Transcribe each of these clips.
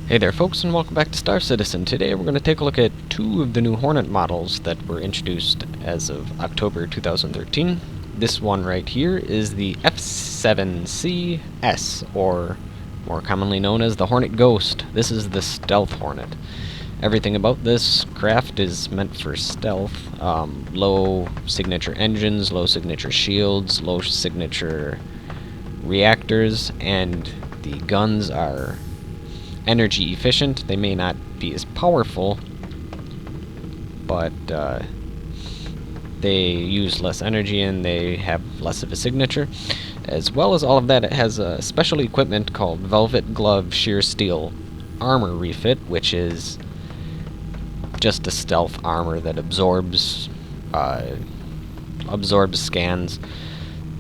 Hey there folks, and welcome back to Star Citizen. Today we're going to take a look at two of the new Hornet models that were introduced as of October 2013. This one right here is the F7C-S, or more commonly known as the Hornet Ghost. This is the Stealth Hornet. Everything about this craft is meant for stealth. Low signature engines, low signature shields, low signature reactors, and the guns are energy efficient. They may not be as powerful, but they use less energy and they have less of a signature. As well as all of that, it has a special equipment called Velvet Glove Sheer Steel Armor Refit, which is just a stealth armor that absorbs scans,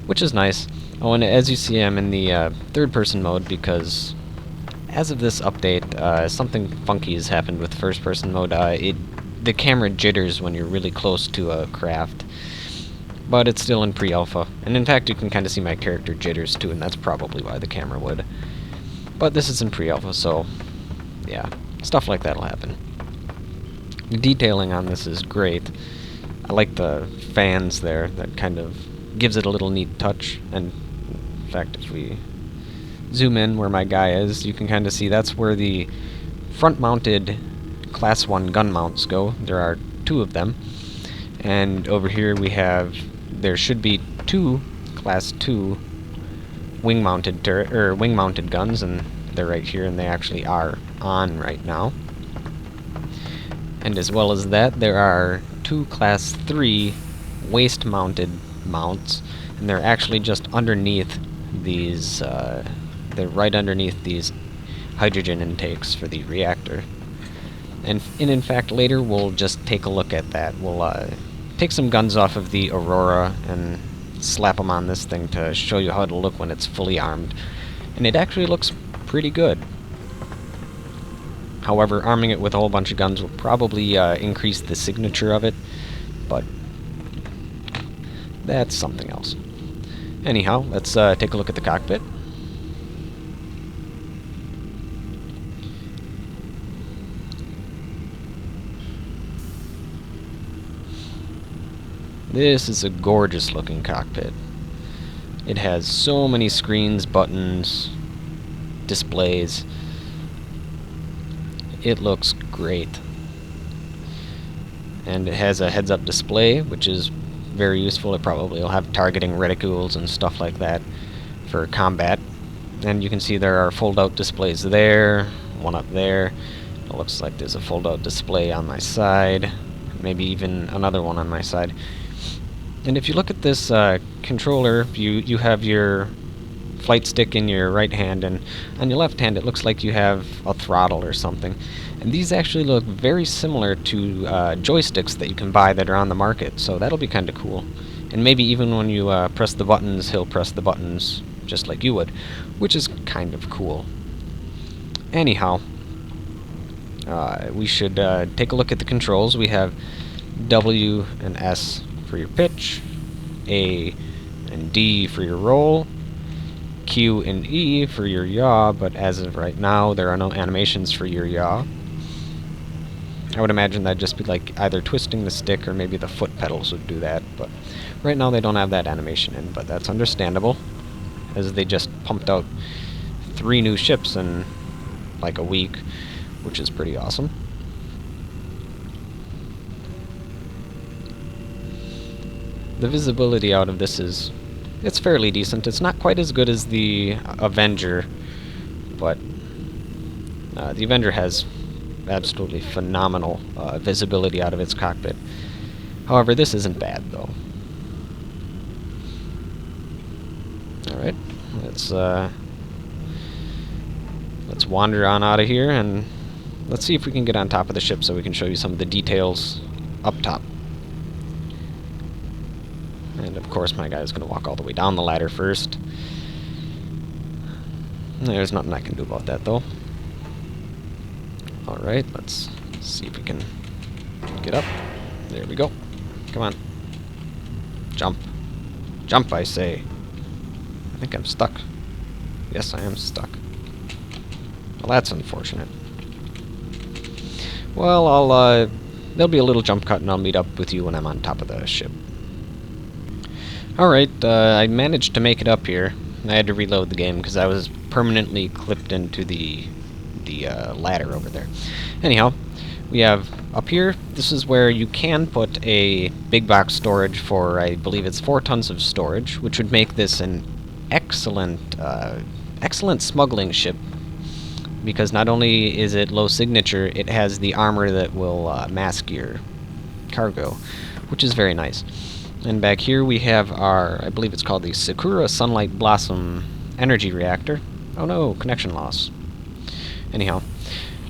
which is nice. Oh, and as you see, I'm in the third-person mode because as of this update, something funky has happened with first-person mode. The camera jitters when you're really close to a craft, but it's still in pre-alpha. And in fact, you can kind of see my character jitters too, and that's probably why the camera would. But this is in pre-alpha, so yeah, stuff like that'll happen. The detailing on this is great. I like the fans there. That kind of gives it a little neat touch. And in fact, if we zoom in where my guy is, you can kind of see that's where the front-mounted Class 1 gun mounts go. There are two of them. And over here there should be two Class 2 wing-mounted guns, and they're right here, and they actually are on right now. And as well as that, there are two Class 3 waist-mounted mounts, and they're actually just underneath these they're right underneath these hydrogen intakes for the reactor. And in fact, later we'll just take a look at that. We'll take some guns off of the Aurora and slap them on this thing to show you how it'll look when it's fully armed. And it actually looks pretty good. However, arming it with a whole bunch of guns will probably increase the signature of it, but that's something else. Anyhow, let's take a look at the cockpit. This is a gorgeous looking cockpit. It has so many screens, buttons, displays. It looks great. And it has a heads-up display, which is very useful. It probably will have targeting reticules and stuff like that for combat. And you can see there are fold-out displays there, one up there. It looks like there's a fold-out display on my side, maybe even another one on my side. And if you look at this controller, you have your flight stick in your right hand, and on your left hand it looks like you have a throttle or something. And these actually look very similar to joysticks that you can buy that are on the market, so that'll be kind of cool. And maybe even when you press the buttons, he'll press the buttons just like you would, which is kind of cool. Anyhow, we should take a look at the controls. We have W and S for your pitch, A and D for your roll, Q and E for your yaw, but as of right now there are no animations for your yaw. I would imagine that'd just be like either twisting the stick or maybe the foot pedals would do that, but right now they don't have that animation in, but that's understandable, as they just pumped out 3 new ships in like a week, which is pretty awesome. The visibility out of this it's fairly decent. It's not quite as good as the Avenger, but the Avenger has absolutely phenomenal visibility out of its cockpit. However, this isn't bad, though. Alright, let's wander on out of here, and let's see if we can get on top of the ship so we can show you some of the details up top. And of course my guy's going to walk all the way down the ladder first. There's nothing I can do about that, though. Alright, let's see if we can get up. There we go. Come on. Jump. Jump, I say. I think I'm stuck. Yes, I am stuck. Well, that's unfortunate. Well, there'll be a little jump cut and I'll meet up with you when I'm on top of the ship. Alright, I managed to make it up here. I had to reload the game because I was permanently clipped into the ladder over there. Anyhow, we have up here, this is where you can put a big box storage for, I believe it's 4 tons of storage, which would make this an excellent, excellent smuggling ship, because not only is it low signature, it has the armor that will mask your cargo, which is very nice. And back here we have our, I believe it's called the Sakura Sunlight Blossom Energy Reactor. Oh no, connection loss. Anyhow,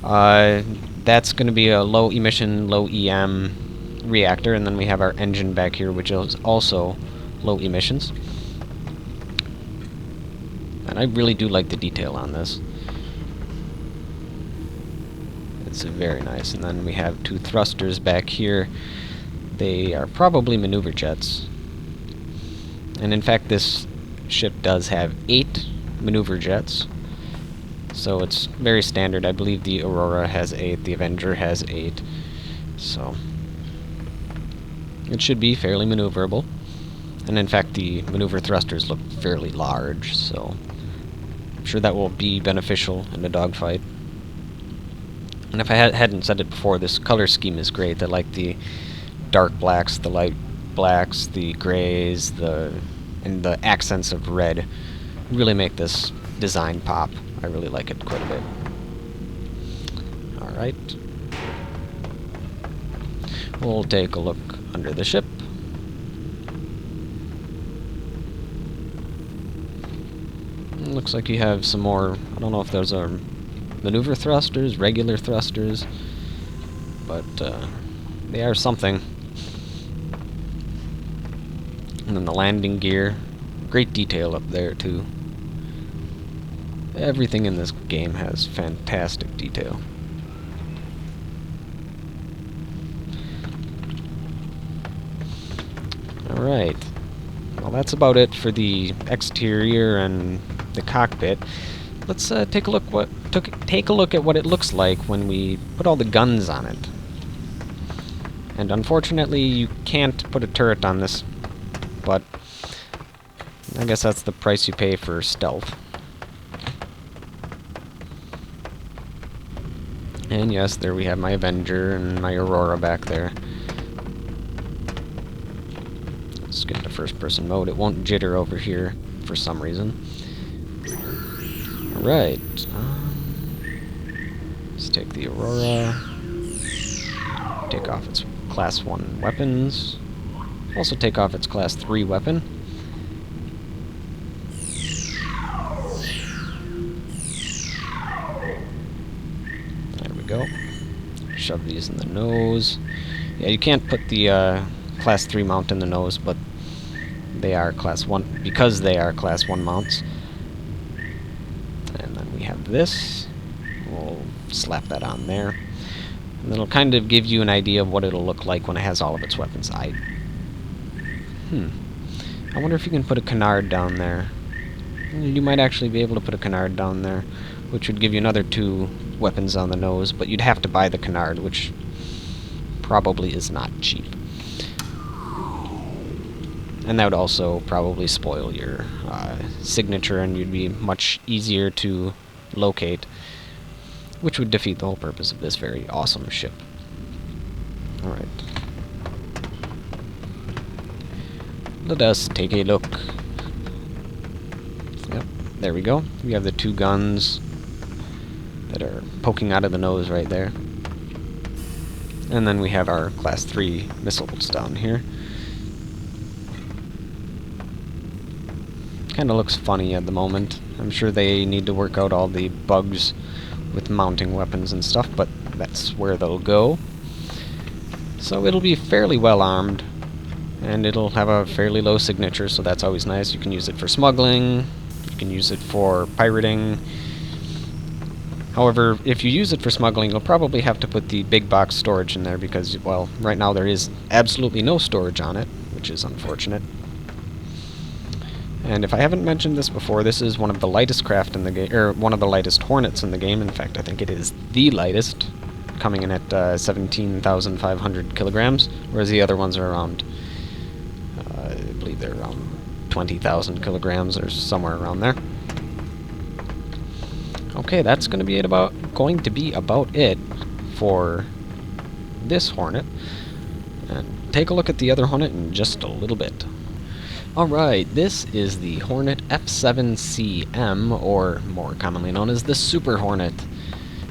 that's going to be a low emission, low EM reactor, and then we have our engine back here, which is also low emissions. And I really do like the detail on this. It's very nice. And then we have 2 thrusters back here. They are probably maneuver jets. And in fact, this ship does have 8 maneuver jets. So it's very standard. I believe the Aurora has 8, the Avenger has 8. So it should be fairly maneuverable. And in fact, the maneuver thrusters look fairly large, so I'm sure that will be beneficial in a dogfight. And if I hadn't said it before, this color scheme is great. I like the dark blacks, the light blacks, the grays, and the accents of red really make this design pop. I really like it quite a bit. Alright. We'll take a look under the ship. Looks like you have some more, I don't know if those are maneuver thrusters, regular thrusters, but they are something. And then the landing gear, great detail up there too. Everything in this game has fantastic detail. Alright, well that's about it for the exterior and the cockpit. Let's take a look at what it looks like when we put all the guns on it. And unfortunately, you can't put a turret on this, but I guess that's the price you pay for stealth. And yes, there we have my Avenger and my Aurora back there. Let's get into first-person mode. It won't jitter over here for some reason. Alright. Let's take the Aurora. Take off its Class 1 weapons. Also take off its Class 3 weapon. There we go. Shove these in the nose. Yeah, you can't put the Class 3 mount in the nose, but they are Class 1, because they are Class 1 mounts. And then we have this. We'll slap that on there. And it'll kind of give you an idea of what it'll look like when it has all of its weapons. I wonder if you can put a canard down there. You might actually be able to put a canard down there, which would give you another 2 weapons on the nose, but you'd have to buy the canard, which probably is not cheap. And that would also probably spoil your signature, and you'd be much easier to locate, which would defeat the whole purpose of this very awesome ship. Alright. Let us take a look. Yep, there we go. We have the 2 guns that are poking out of the nose right there. And then we have our Class 3 missiles down here. Kinda looks funny at the moment. I'm sure they need to work out all the bugs with mounting weapons and stuff, but that's where they'll go. So it'll be fairly well armed, and it'll have a fairly low signature, so that's always nice. You can use it for smuggling, you can use it for pirating. However, if you use it for smuggling, you'll probably have to put the big box storage in there because, well, right now there is absolutely no storage on it, which is unfortunate. And if I haven't mentioned this before, this is one of the lightest craft in the game, or one of the lightest Hornets in the game. In fact, I think it is the lightest coming in at 17,500 kilograms, whereas the other ones are around, I believe they're around 20,000 kilograms or somewhere around there. Okay, that's going to be about it for this Hornet. And take a look at the other Hornet in just a little bit. Alright, this is the Hornet F7C-M, or more commonly known as the Super Hornet.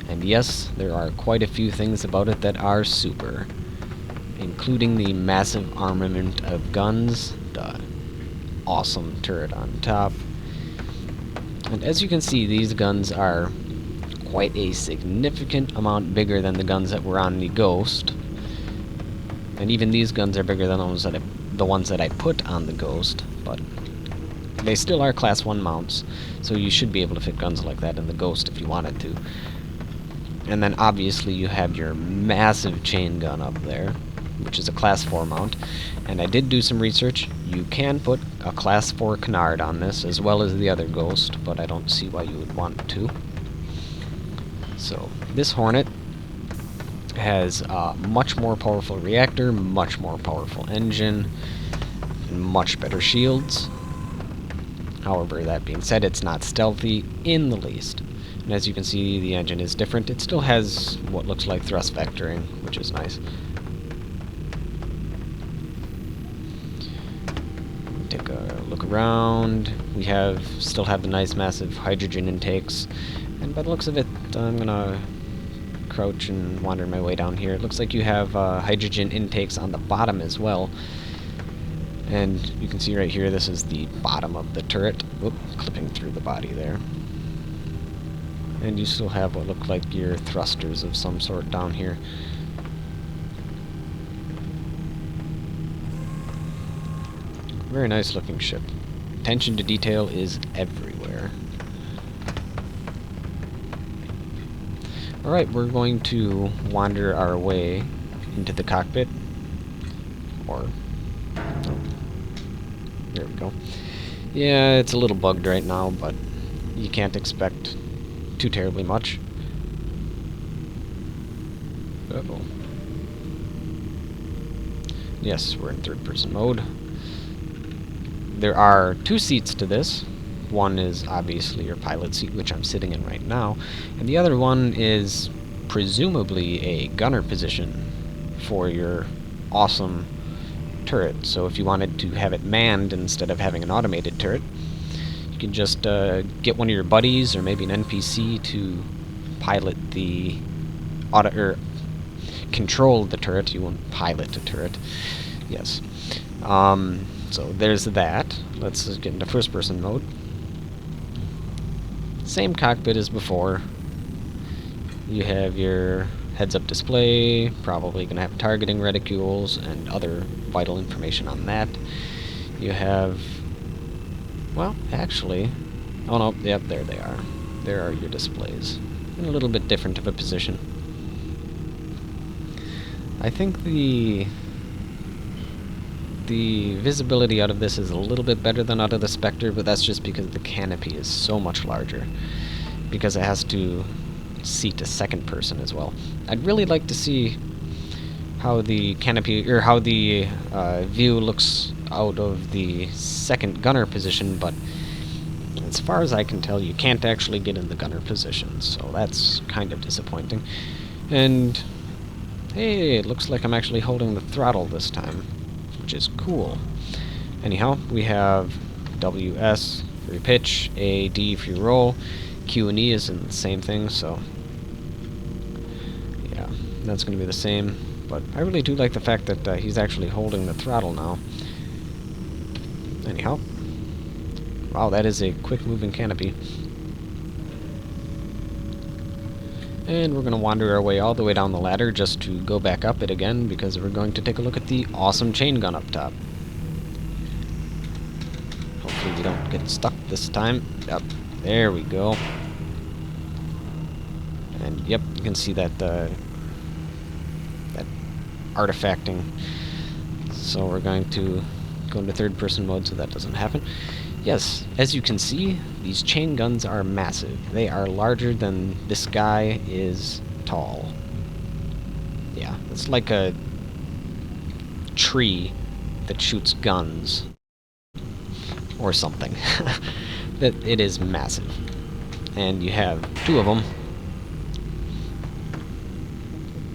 And yes, there are quite a few things about it that are super, including the massive armament of guns, the awesome turret on top. And as you can see, these guns are quite a significant amount bigger than the guns that were on the Ghost. And even these guns are bigger than the ones that I put on the Ghost, but they still are Class 1 mounts, so you should be able to fit guns like that in the Ghost if you wanted to. And then obviously you have your massive chain gun up there, which is a Class 4 mount. And I did do some research. You can put a Class 4 canard on this, as well as the other Ghost, but I don't see why you would want to. So, this Hornet has a much more powerful reactor, much more powerful engine, and much better shields. However, that being said, it's not stealthy in the least. And as you can see, the engine is different. It still has what looks like thrust vectoring, which is nice. Take a look around. We still have the nice massive hydrogen intakes. And by the looks of it, I'm gonna crouch and wander my way down here. It looks like you have hydrogen intakes on the bottom as well. And you can see right here, this is the bottom of the turret. Whoop, clipping through the body there. And you still have what look like your thrusters of some sort down here. Very nice looking ship. Attention to detail is everywhere. Alright, we're going to wander our way into the cockpit. Or... oh, there we go. Yeah, it's a little bugged right now, but you can't expect too terribly much. Uh-oh. Yes, we're in third-person mode. There are 2 seats to this. One is obviously your pilot seat, which I'm sitting in right now, and the other one is presumably a gunner position for your awesome turret. So if you wanted to have it manned instead of having an automated turret, you can just get one of your buddies or maybe an NPC to pilot the control the turret. You won't pilot a turret. Yes. So there's that. Let's just get into first-person mode. Same cockpit as before. You have your heads-up display, probably going to have targeting reticules and other vital information on that. You have... well, actually... oh no, yep, there they are. There are your displays. In a little bit different of a position. I think the visibility out of this is a little bit better than out of the Spectre, but that's just because the canopy is so much larger. Because it has to seat a second person as well. I'd really like to see how the canopy, or how the view looks out of the second gunner position, but as far as I can tell, you can't actually get in the gunner position, so that's kind of disappointing. And hey, it looks like I'm actually holding the throttle this time, which is cool. Anyhow, we have WS for your pitch, A, D for your roll, Q and E is in the same thing, so yeah, that's going to be the same. But I really do like the fact that he's actually holding the throttle now. Anyhow, wow, that is a quick-moving canopy. And we're going to wander our way all the way down the ladder just to go back up it again, because we're going to take a look at the awesome chain gun up top. Hopefully we don't get stuck this time. Yep, there we go. And yep, you can see that that artifacting. So we're going to go into third-person mode so that doesn't happen. Yes, as you can see, these chain guns are massive. They are larger than this guy is tall. Yeah, it's like a tree that shoots guns. Or something. That it is massive. And you have two of them.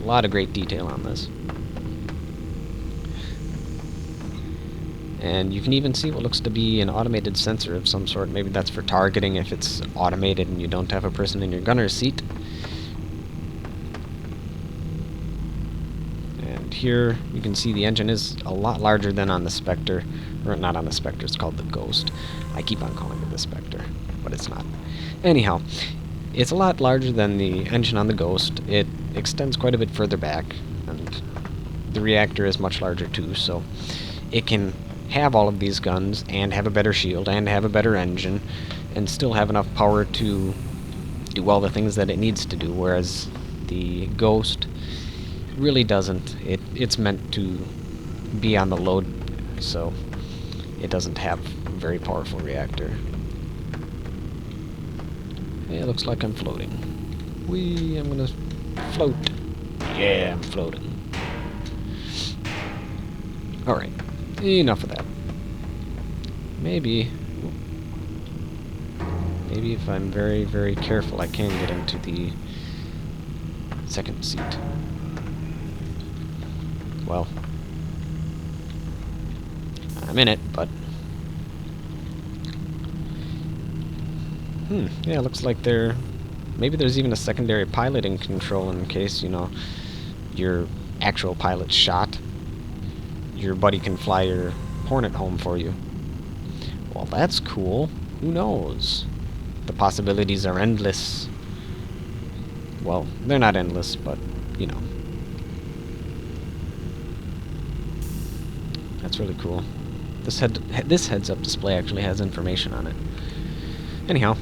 A lot of great detail on this. And you can even see what looks to be an automated sensor of some sort. Maybe that's for targeting if it's automated and you don't have a person in your gunner's seat. And here you can see the engine is a lot larger than on the Spectre. Or not on the Spectre, it's called the Ghost. I keep on calling it the Spectre, but it's not. Anyhow, it's a lot larger than the engine on the Ghost. It extends quite a bit further back, and the reactor is much larger too, so it can have all of these guns and have a better shield and have a better engine and still have enough power to do all the things that it needs to do, whereas the Ghost really doesn't. It's meant to be on the load, so it doesn't have a very powerful reactor. It looks like I'm floating. Whee, I'm gonna float. Yeah, I'm floating. Alright, enough of that. Maybe if I'm very, very careful, I can get into the second seat. Well, I'm in it, but yeah, looks like maybe there's even a secondary piloting control in case, you know, your actual pilot's shot. Your buddy can fly your Hornet home for you. Well, that's cool. Who knows? The possibilities are endless. Well, they're not endless, but, you know. That's really cool. This heads-up display actually has information on it. Anyhow,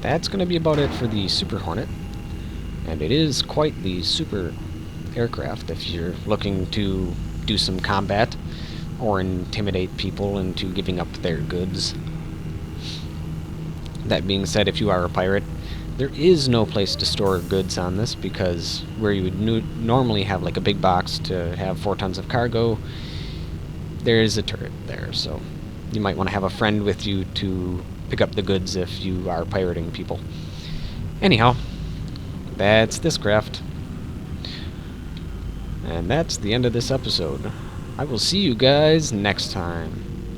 that's going to be about it for the Super Hornet. And it is quite the super aircraft if you're looking to do some combat or intimidate people into giving up their goods. That being said, if you are a pirate, there is no place to store goods on this, because where you would normally have like a big box to have 4 tons of cargo, there is a turret there, so you might want to have a friend with you to pick up the goods if you are pirating people. Anyhow, that's this craft. And that's the end of this episode. I will see you guys next time.